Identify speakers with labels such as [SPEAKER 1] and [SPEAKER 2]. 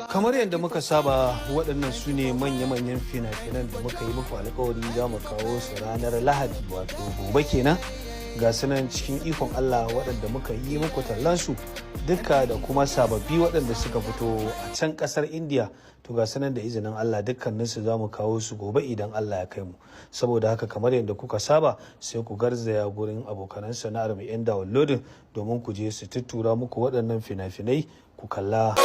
[SPEAKER 1] Kamar yadda muka saba waɗannan su ne manya-manyan fina-finan da muka yi muku alkawari za mu kawo su ranar Lahadi wato gobe kenan. Ga sunan cikin ikon Allah waɗanda muka yi muku tallansu duka da kuma sababbi waɗanda suka fito a can ƙasar India. To ga sunan da izinin Allah dukkaninsu za mu kawo su gobe idan Allah ya kai mu. Saboda haka kamar yadda kuka saba sai ku garzaya gurin abokanan sana'ar mu 'yan downloading domin ku je su tuttura muku waɗannan fina-finai ku kalla.